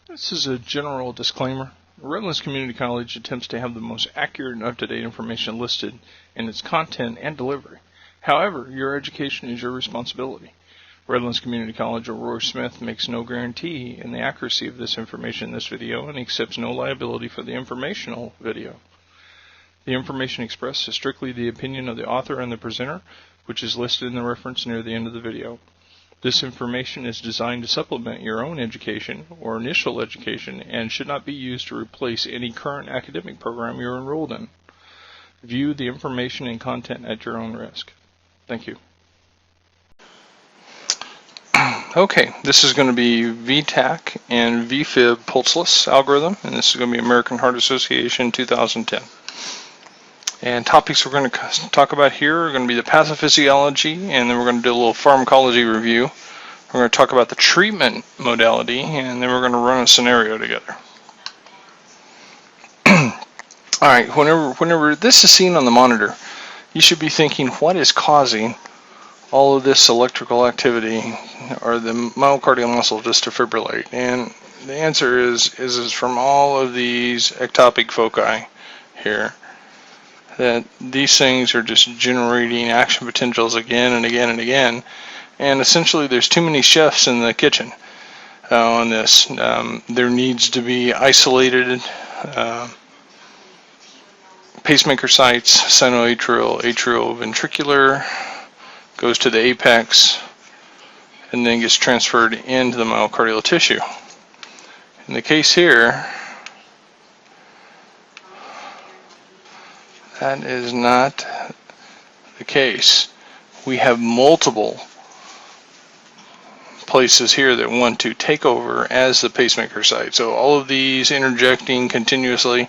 This is a general disclaimer. Redlands Community College attempts to have the most accurate and up-to-date information listed in its content and delivery. However, your education is your responsibility. Redlands Community College or Roy Smith makes no guarantee in the accuracy of this information in this video and accepts no liability for the informational video. The information expressed is strictly the opinion of the author and the presenter, which is listed in the reference near the end of the video. This information is designed to supplement your own education or initial education and should not be used to replace any current academic program you're enrolled in. View the information and content at your own risk. Thank you. Okay, this is going to be V-Tach and Vfib pulseless algorithm, and this is going to be American Heart Association 2010. And topics we're going to talk about here are going to be the pathophysiology, and then we're going to do a little pharmacology review. We're going to talk about the treatment modality, and then we're going to run a scenario together. Alright, whenever this is seen on the monitor, you should be thinking, what is causing all of this electrical activity, or the myocardial muscle just to fibrillate? And the answer is from all of these ectopic foci here, that these things are just generating action potentials again and again and again, and essentially there's too many chefs in the kitchen on this. There needs to be isolated pacemaker sites, sinoatrial, atrioventricular, goes to the apex, and then gets transferred into the myocardial tissue. In the case here, that is not the case. We have multiple places here that want to take over as the pacemaker site. So all of these interjecting continuously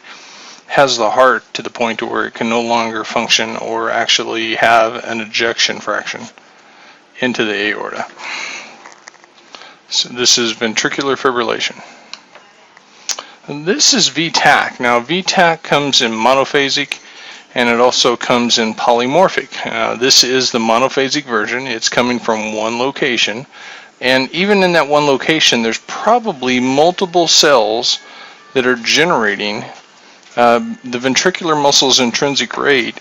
has the heart to the point to where it can no longer function or actually have an ejection fraction into the aorta. So this is ventricular fibrillation. And this is V-Tach. Now V-Tach comes in monophasic, and it also comes in polymorphic. This is the monophasic version. It's coming from one location, and even in that one location there's probably multiple cells that are generating. The ventricular muscle's intrinsic rate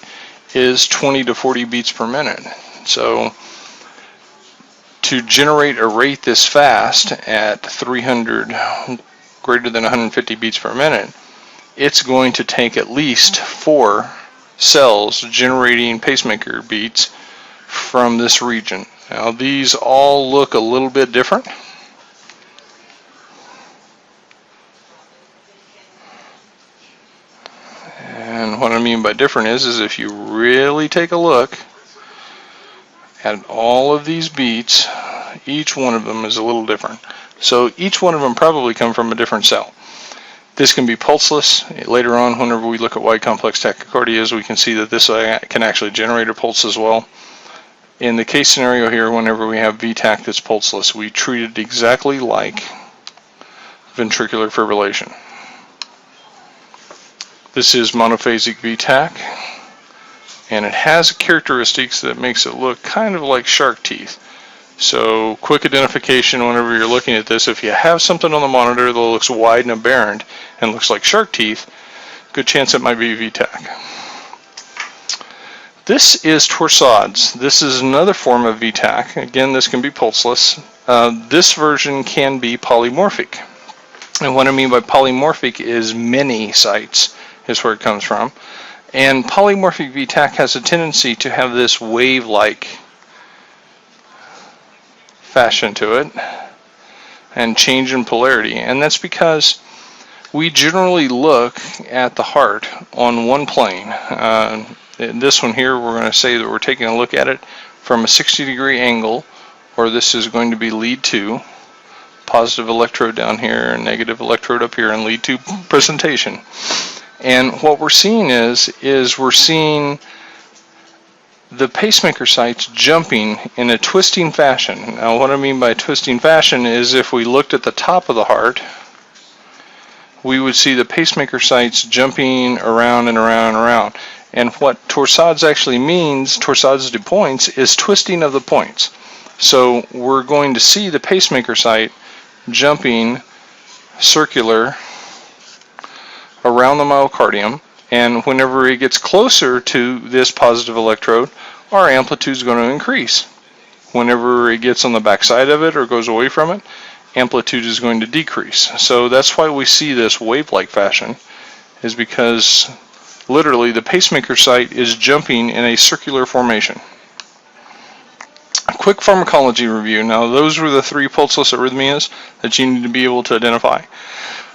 is 20 to 40 beats per minute. So to generate a rate this fast at 300 greater than 150 beats per minute, it's going to take at least 4 cells generating pacemaker beats from this region. Now these all look a little bit different. And what I mean by different is if you really take a look at all of these beats, each one of them is a little different. So each one of them probably come from a different cell. This can be pulseless. Later on, whenever we look at wide complex tachycardias, we can see that this can actually generate a pulse as well. In the case scenario here, whenever we have V-Tach that's pulseless, we treat it exactly like ventricular fibrillation. This is monophasic V-Tach, and it has characteristics that makes it look kind of like shark teeth. So quick identification whenever you're looking at this: if you have something on the monitor that looks wide and aberrant and looks like shark teeth, good chance it might be V-Tach. This is Torsades. This is another form of V-Tach. Again, this can be pulseless. This version can be polymorphic. And what I mean by polymorphic is many sites is where it comes from. And polymorphic V-Tach has a tendency to have this wave-like fashion to it and change in polarity, and that's because we generally look at the heart on one plane. In this one here, we're going to say that we're taking a look at it from a 60-degree angle, or this is going to be lead 2, positive electrode down here and negative electrode up here, and lead 2 presentation. And what we're seeing is we're seeing the pacemaker sites jumping in a twisting fashion. Now what I mean by twisting fashion is if we looked at the top of the heart, we would see the pacemaker sites jumping around and around and around. And what torsades actually means, torsades de points, is twisting of the points. So we're going to see the pacemaker site jumping circular around the myocardium, and whenever it gets closer to this positive electrode, our amplitude is going to increase. Whenever it gets on the back side of it or goes away from it, amplitude is going to decrease. So that's why we see this wave-like fashion, is because literally the pacemaker site is jumping in a circular formation. A quick pharmacology review. Now, those were the 3 pulseless arrhythmias that you need to be able to identify.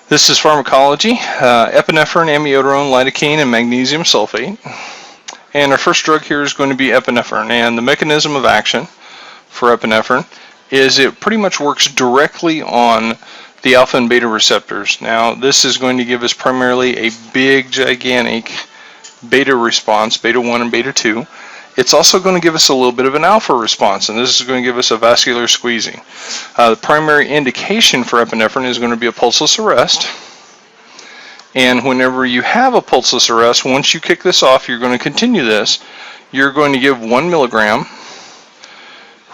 This is pharmacology: epinephrine, amiodarone, lidocaine, and magnesium sulfate. And our first drug here is going to be epinephrine. And the mechanism of action for epinephrine is it pretty much works directly on the alpha and beta receptors. Now, this is going to give us primarily a big, gigantic beta response, beta 1 and beta 2. It's also going to give us a little bit of an alpha response, and this is going to give us a vascular squeezing. The primary indication for epinephrine is going to be a pulseless arrest. And whenever you have a pulseless arrest, once you kick this off, you're going to continue this. You're going to give 1 milligram,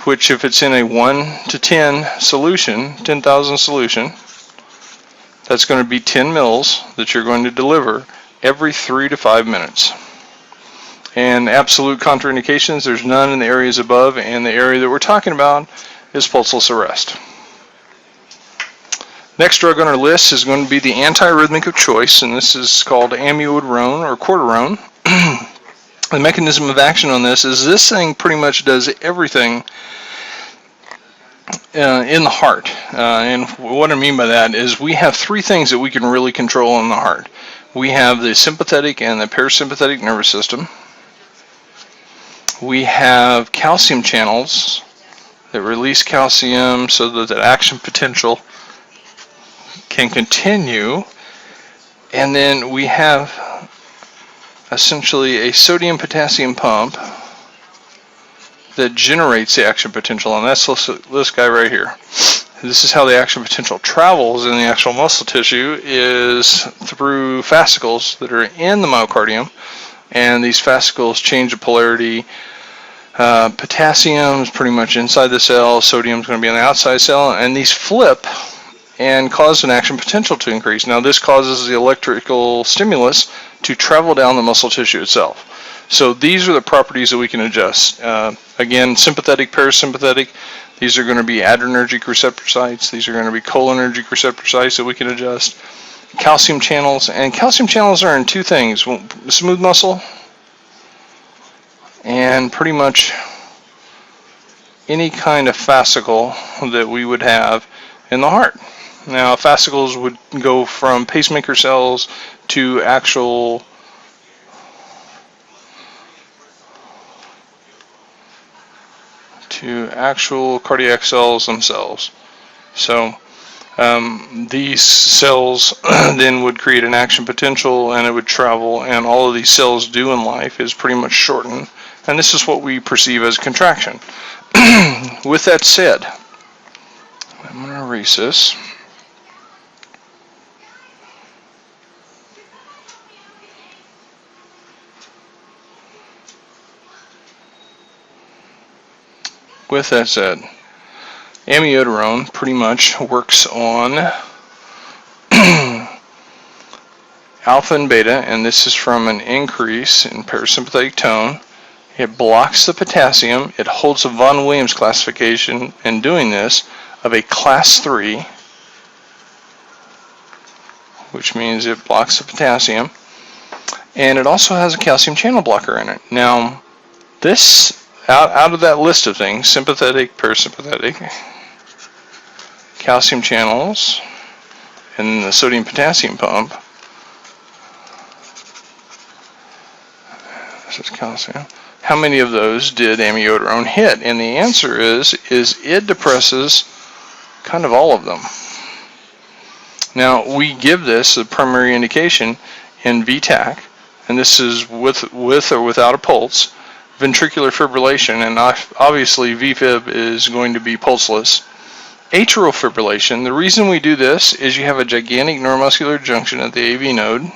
which if it's in a 1 to 10 solution, 10,000 solution, that's going to be 10 mils that you're going to deliver every 3 to 5 minutes. And absolute contraindications, there's none in the areas above, and the area that we're talking about is pulseless arrest. Next drug on our list is going to be the antiarrhythmic of choice, and this is called amiodarone or cortisone. The mechanism of action on this thing pretty much does everything in the heart. And what I mean by that is we have 3 things that we can really control in the heart. We have the sympathetic and the parasympathetic nervous system. We have calcium channels that release calcium so that the action potential can continue. And then we have essentially a sodium-potassium pump that generates the action potential, and that's this guy right here. This is how the action potential travels in the actual muscle tissue, is through fascicles that are in the myocardium, and these fascicles change the polarity. Potassium is pretty much inside the cell, sodium is going to be on the outside cell, and these flip and cause an action potential to increase. Now, this causes the electrical stimulus to travel down the muscle tissue itself. So these are the properties that we can adjust. Again, sympathetic, parasympathetic, these are going to be adrenergic receptor sites. These are going to be cholinergic receptor sites that we can adjust. Calcium channels, and calcium channels are in 2 things: smooth muscle and pretty much any kind of fascicle that we would have in the heart. Now, fascicles would go from pacemaker cells to actual cardiac cells themselves. So these cells then would create an action potential, and it would travel, and all of these cells do in life is pretty much shorten, and this is what we perceive as contraction. With that said, I'm going to erase this. With that said, amiodarone pretty much works on alpha and beta, and this is from an increase in parasympathetic tone. It blocks the potassium. It holds a von Williams classification in doing this of a class 3, which means it blocks the potassium, and it also has a calcium channel blocker in it. Now, this out of that list of things, sympathetic, parasympathetic, calcium channels, and the sodium-potassium pump, this is calcium. How many of those did amiodarone hit? And the answer is it depresses kind of all of them. Now, we give this a primary indication in Vtach, and this is with or without a pulse, ventricular fibrillation, and obviously Vfib is going to be pulseless. Atrial fibrillation, the reason we do this is you have a gigantic neuromuscular junction at the AV node,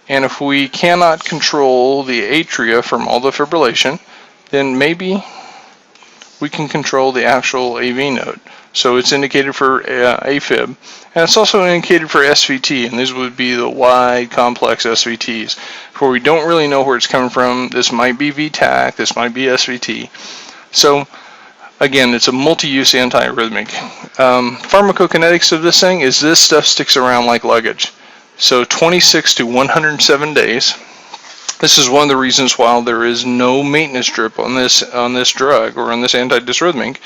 and if we cannot control the atria from all the fibrillation, then maybe we can control the actual AV node. So it's indicated for AFib, and it's also indicated for SVT, and these would be the wide, complex SVTs, where we don't really know where it's coming from. This might be Vtach, this might be SVT. So again, it's a multi-use antiarrhythmic. Pharmacokinetics of this thing is this stuff sticks around like luggage. So 26 to 107 days. This is one of the reasons why there is no maintenance drip on this drug or on this antidysrhythmic.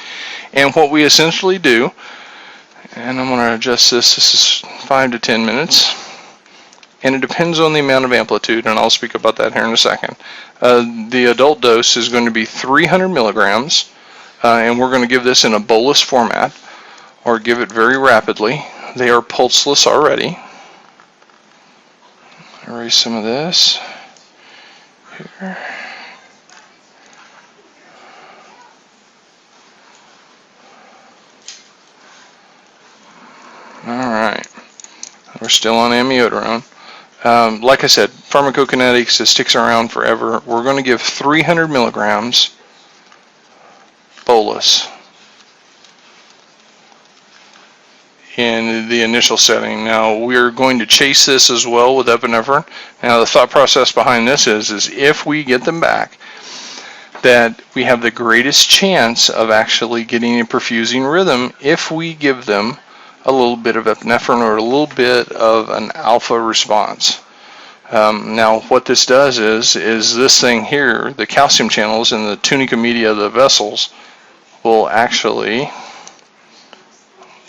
And what we essentially do, and I'm going to adjust this. This is 5 to 10 minutes, and it depends on the amount of amplitude, and I'll speak about that here in a second. The adult dose is going to be 300 milligrams, and we're going to give this in a bolus format, or give it very rapidly. They are pulseless already. Erase some of this here. Alright, we're still on amiodarone. Like I said, pharmacokinetics, it sticks around forever. We're going to give 300 milligrams bolus in the initial setting. Now, we're going to chase this as well with epinephrine. Now, the thought process behind this is if we get them back, that we have the greatest chance of actually getting a perfusing rhythm if we give them a little bit of epinephrine or a little bit of an alpha response. Now, what this does is this thing here, the calcium channels in the tunica media of the vessels will actually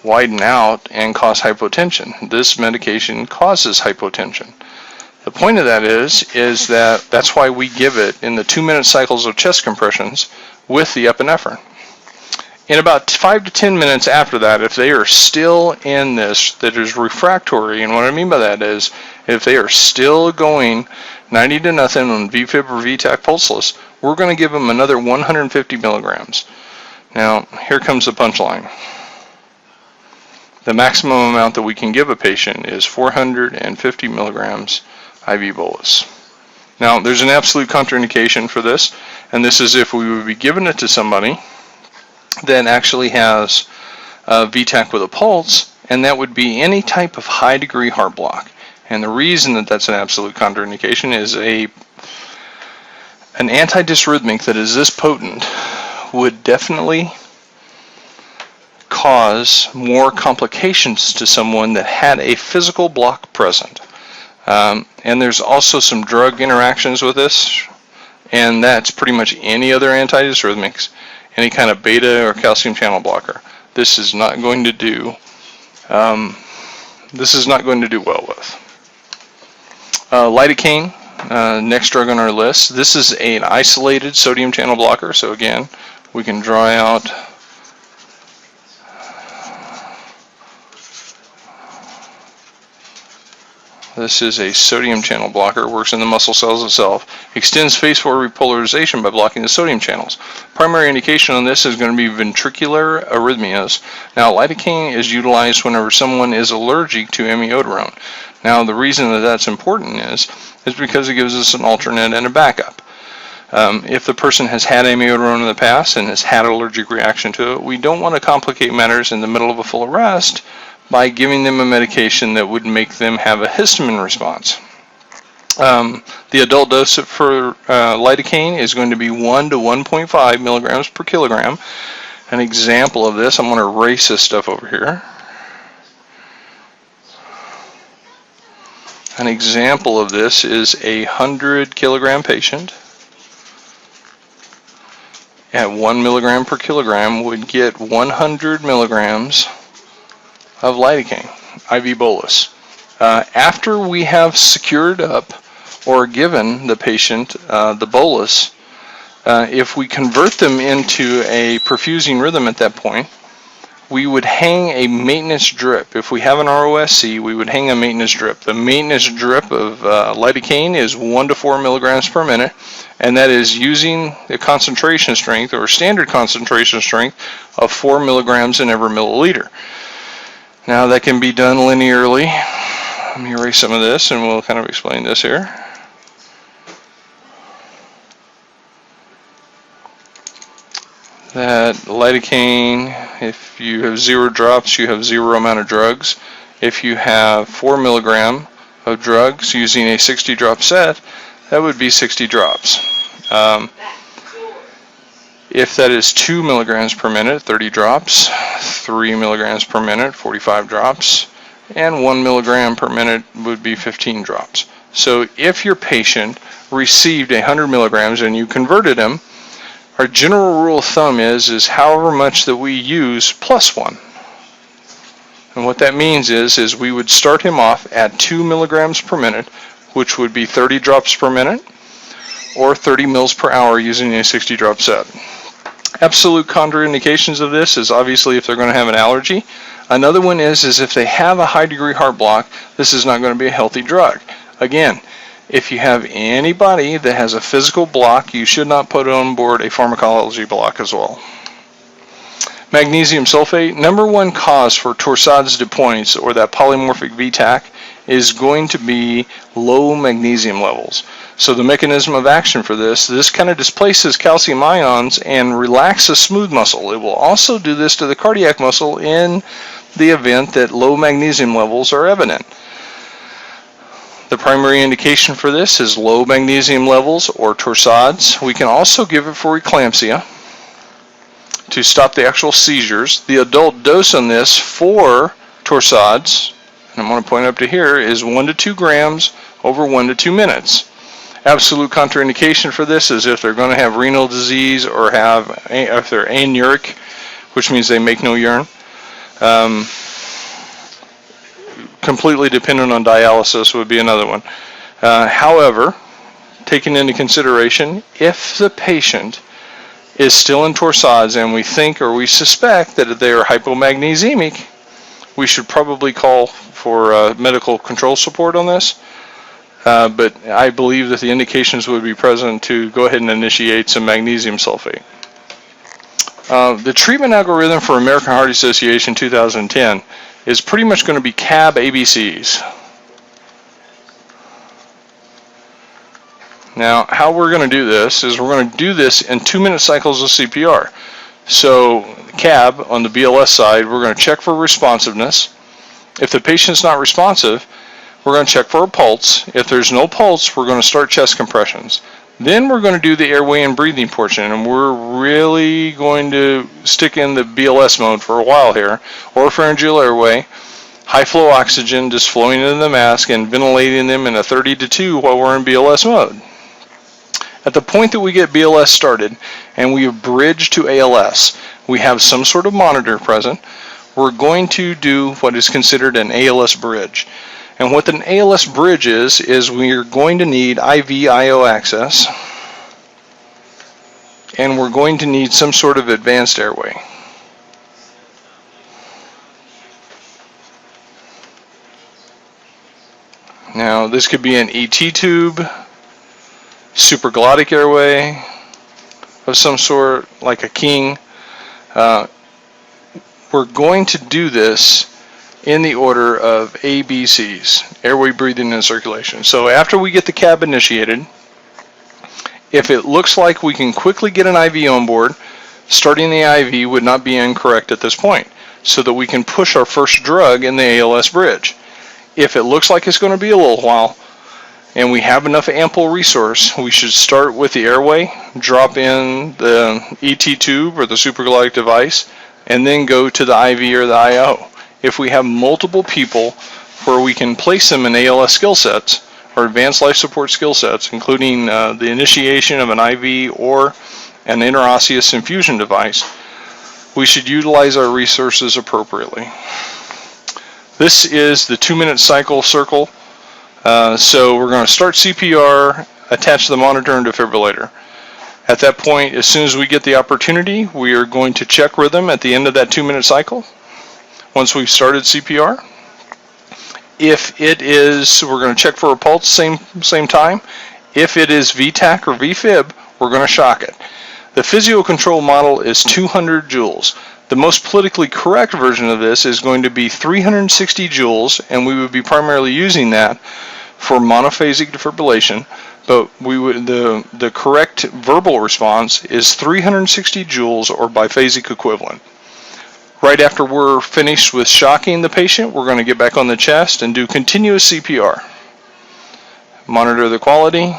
widen out and cause hypotension. This medication causes hypotension. The point of that is that that's why we give it in the 2-minute cycles of chest compressions with the epinephrine. In about 5 to 10 minutes after that, if they are still in this, that is refractory, and what I mean by that is if they are still going 90 to nothing on Vfib or Vtach pulseless, we're going to give them another 150 milligrams. Now, here comes the punchline. The maximum amount that we can give a patient is 450 milligrams IV bolus. Now, there's an absolute contraindication for this, and this is if we would be giving it to somebody that actually has V-Tach with a pulse, and that would be any type of high degree heart block. And the reason that that's an absolute contraindication is an antidysrhythmic that is this potent would definitely cause more complications to someone that had a physical block present. And there's also some drug interactions with this, and that's pretty much any other antidysrhythmics, any kind of beta or calcium channel blocker. This is not going to do well with. Lidocaine, next drug on our list. This is an isolated sodium channel blocker, so again, we can draw out this is a sodium channel blocker, works in the muscle cells itself, extends phase 4 repolarization by blocking the sodium channels. Primary indication on this is going to be ventricular arrhythmias. Now, lidocaine is utilized whenever someone is allergic to amiodarone. Now, the reason that that's important is because it gives us an alternate and a backup. If the person has had amiodarone in the past and has had an allergic reaction to it, we don't want to complicate matters in the middle of a full arrest by giving them a medication that would make them have a histamine response. The adult dose for lidocaine is going to be 1 to 1.5 milligrams per kilogram. An example of this, I'm going to erase this stuff over here. An example of this is a 100 kilogram patient at 1 milligram per kilogram would get 100 milligrams of lidocaine, IV bolus. After we have secured up or given the patient the bolus, if we convert them into a perfusing rhythm at that point, we would hang a maintenance drip. If we have an ROSC, we would hang a maintenance drip. The maintenance drip of lidocaine is 1 to 4 milligrams per minute, and that is using the concentration strength or standard concentration strength of 4 milligrams in every milliliter. Now, that can be done linearly. Let me erase some of this and we'll kind of explain this here. that lidocaine, if you have 0 drops, you have 0 amount of drugs. If you have 4 milligram of drugs using a 60 drop set, that would be 60 drops. If that is 2 milligrams per minute, 30 drops, 3 milligrams per minute, 45 drops, and 1 milligram per minute would be 15 drops. So if your patient received 100 milligrams and you converted him, our general rule of thumb is however much that we use plus 1. And what that means is we would start him off at 2 milligrams per minute, which would be 30 drops per minute, or 30 mils per hour using a 60 drop set. Absolute contraindications of this is obviously if they're going to have an allergy. Another one is if they have a high degree heart block, this is not going to be a healthy drug. Again, if you have anybody that has a physical block, you should not put on board a pharmacology block as well. Magnesium sulfate, number one cause for Torsades de points, or that polymorphic Vtach, is going to be low magnesium levels. So the mechanism of action for this kind of displaces calcium ions and relaxes smooth muscle. It will also do this to the cardiac muscle in the event that low magnesium levels are evident. The primary indication for this is low magnesium levels or torsades. We can also give it for eclampsia to stop the actual seizures. The adult dose on this for torsades, and I'm going to point up to here, is 1 to 2 grams over 1 to 2 minutes. Absolute contraindication for this is if they're going to have renal disease or if they're anuric, which means they make no urine. Completely dependent on dialysis would be another one. However, taking into consideration, if the patient is still in torsades and we think or we suspect that they are hypomagnesiemic, we should probably call for medical control support on this. But I believe that the indications would be present to go ahead and initiate some magnesium sulfate. The treatment algorithm for American Heart Association 2010 is pretty much going to be CAB ABCs. Now, how we're going to do this is we're going to do this in 2-minute cycles of CPR. So, CAB, on the BLS side, we're going to check for responsiveness. If the patient's not responsive, we're going to check for a pulse. If there's no pulse, we're going to start chest compressions. Then we're going to do the airway and breathing portion, and we're really going to stick in the BLS mode for a while here. Oropharyngeal airway, high flow oxygen just flowing into the mask and ventilating them in a 30 to 2 while we're in BLS mode. At the point that we get BLS started and we bridge to ALS, we have some sort of monitor present. We're going to do what is considered an ALS bridge. And what an ALS bridge is we're going to need IV-IO access, and we're going to need some sort of advanced airway. Now, this could be an ET tube, supraglottic airway of some sort, like a king. We're going to do this in the order of ABCs, airway, breathing, and circulation. So after we get the CAB initiated, if it looks like we can quickly get an IV on board, starting the IV would not be incorrect at this point, so that we can push our first drug in the ALS bridge. If it looks like it's going to be a little while, and we have enough ample resource, we should start with the airway, drop in the ET tube or the supraglottic device, and then go to the IV or the IO. If we have multiple people where we can place them in ALS skill sets or advanced life support skill sets, including the initiation of an IV or an interosseous infusion device, we should utilize our resources appropriately. This is the 2-minute cycle circle. So we're going to start CPR, attach the monitor and defibrillator. At that point, as soon as we get the opportunity, we are going to check rhythm at the end of that 2-minute cycle. Once we've started CPR, if it is, we're going to check for a pulse, same time. If it is Vtach or Vfib, we're going to shock it. The physio control model is 200 joules. The most politically correct version of this is going to be 360 joules, and we would be primarily using that for monophasic defibrillation, but the correct verbal response is 360 joules or biphasic equivalent. Right after we're finished with shocking the patient, we're going to get back on the chest and do continuous CPR. Monitor the quality.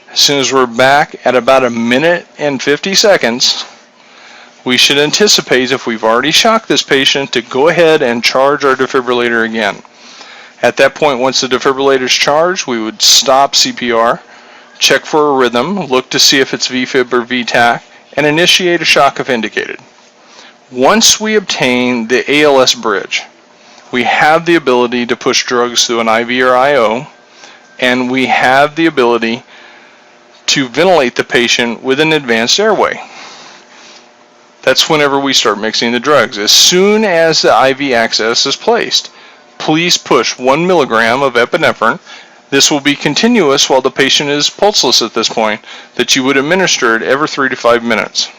As soon as we're back at about 1 minute and 50 seconds, we should anticipate, if we've already shocked this patient, to go ahead and charge our defibrillator again. At that point, once the defibrillator is charged, we would stop CPR, check for a rhythm, look to see if it's Vfib or Vtach, and initiate a shock if indicated. Once we obtain the ALS bridge, we have the ability to push drugs through an IV or IO, and we have the ability to ventilate the patient with an advanced airway. That's whenever we start mixing the drugs. As soon as the IV access is placed, please push 1 milligram of epinephrine. This will be continuous while the patient is pulseless at this point, that you would administer it every 3 to 5 minutes.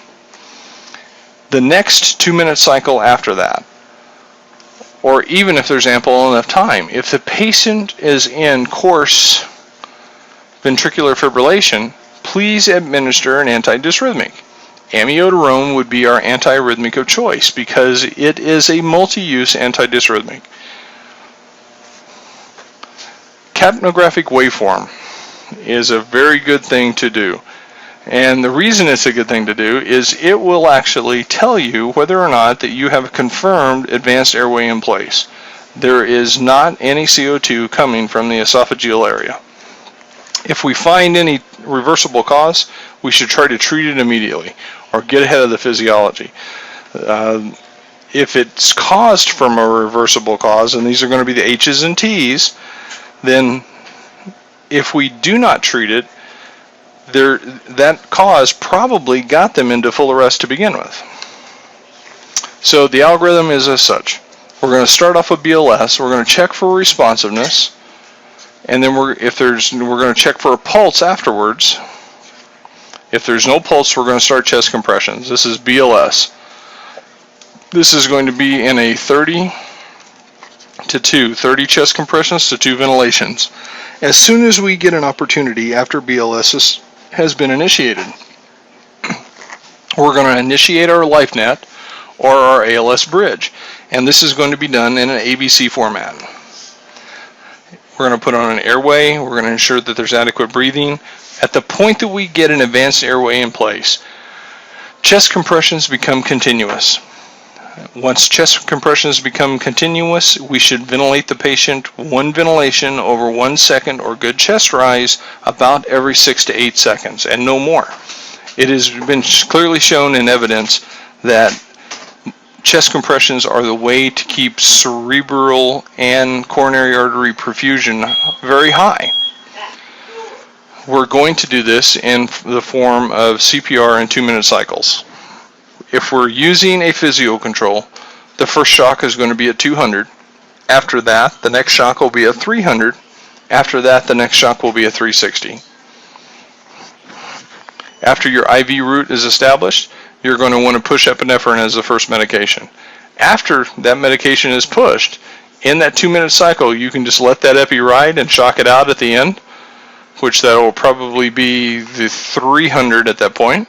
The next 2-minute cycle after that, or even if there's ample enough time, if the patient is in coarse ventricular fibrillation, please administer an antidysrhythmic. Amiodarone would be our antiarrhythmic of choice because it is a multi-use antidysrhythmic. Capnographic waveform is a very good thing to do. And the reason it's a good thing to do is it will actually tell you whether or not that you have a confirmed advanced airway in place. There is not any CO2 coming from the esophageal area. If we find any reversible cause, we should try to treat it immediately or get ahead of the physiology. If it's caused from a reversible cause, and these are going to be the H's and T's, then if we do not treat it, that cause probably got them into full arrest to begin with. So the algorithm is as such. We're going to start off with BLS. We're going to check for responsiveness, and then we're going to check for a pulse afterwards. If there's no pulse, we're going to start chest compressions. This is BLS. This is going to be in a 30 chest compressions to 2 ventilations. As soon as we get an opportunity after BLS has been initiated, we're going to initiate our LifeNet or our ALS bridge, and this is going to be done in an ABC format. We're going to put on an airway. We're going to ensure that there's adequate breathing. At the point that we get an advanced airway in place, chest compressions become continuous. Once chest compressions become continuous, we should ventilate the patient 1 ventilation over 1 second or good chest rise about every 6 to 8 seconds and no more. It has been clearly shown in evidence that chest compressions are the way to keep cerebral and coronary artery perfusion very high. We're going to do this in the form of CPR in 2-minute cycles. If we're using a physio control, the first shock is going to be at 200. After that, the next shock will be at 300. After that, the next shock will be at 360. After your IV route is established, you're going to want to push epinephrine as the first medication. After that medication is pushed, in that 2-minute cycle, you can just let that epi ride and shock it out at the end, which that will probably be the 300 at that point.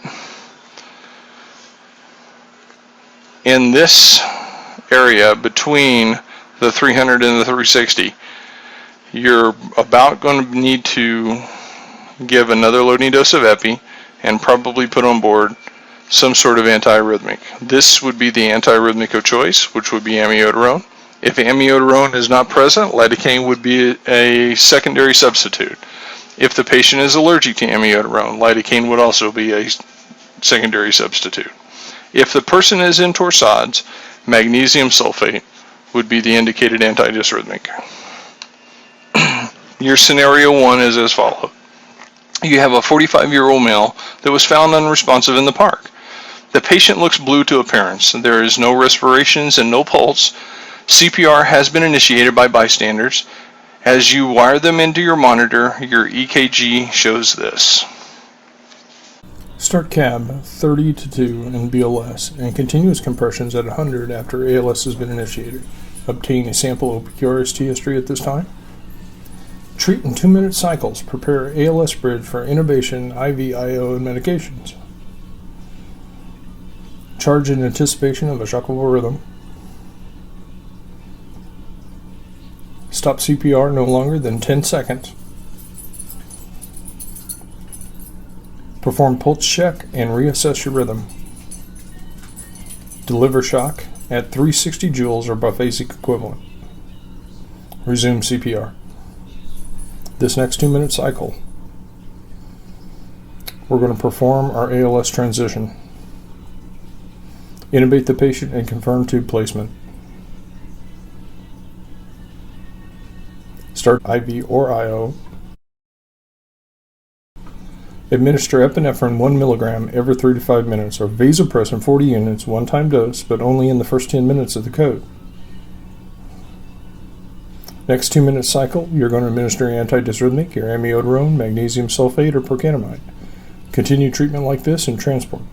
In this area between the 300 and the 360, you're about going to need to give another loading dose of epi and probably put on board some sort of antiarrhythmic. This would be the antiarrhythmic of choice, which would be amiodarone. If amiodarone is not present, lidocaine would be a secondary substitute. If the patient is allergic to amiodarone, lidocaine would also be a secondary substitute. If the person is in Torsades, magnesium sulfate would be the indicated antidysrhythmic. Your scenario 1 is as follows. You have a 45-year-old male that was found unresponsive in the park. The patient looks blue to appearance. There is no respirations and no pulse. CPR has been initiated by bystanders. As you wire them into your monitor, your EKG shows this. Start CAB 30 to 2 in BLS and continuous compressions at 100 after ALS has been initiated. Obtain a sample of QRST history at this time. Treat in 2-minute cycles. Prepare ALS bridge for intubation, IV-IO, and medications. Charge in anticipation of a shockable rhythm. Stop CPR no longer than 10 seconds. Perform pulse check and reassess your rhythm. Deliver shock at 360 joules or biphasic equivalent. Resume CPR. This next 2-minute cycle, we're going to perform our ALS transition. Intubate the patient and confirm tube placement. Start IV or IO. Administer epinephrine 1 milligram every 3 to 5 minutes, or vasopressin 40 units, one-time dose, but only in the first 10 minutes of the code. Next 2-minute cycle, you're going to administer antidysrhythmic, your amiodarone, magnesium sulfate, or procainamide. Continue treatment like this and transport.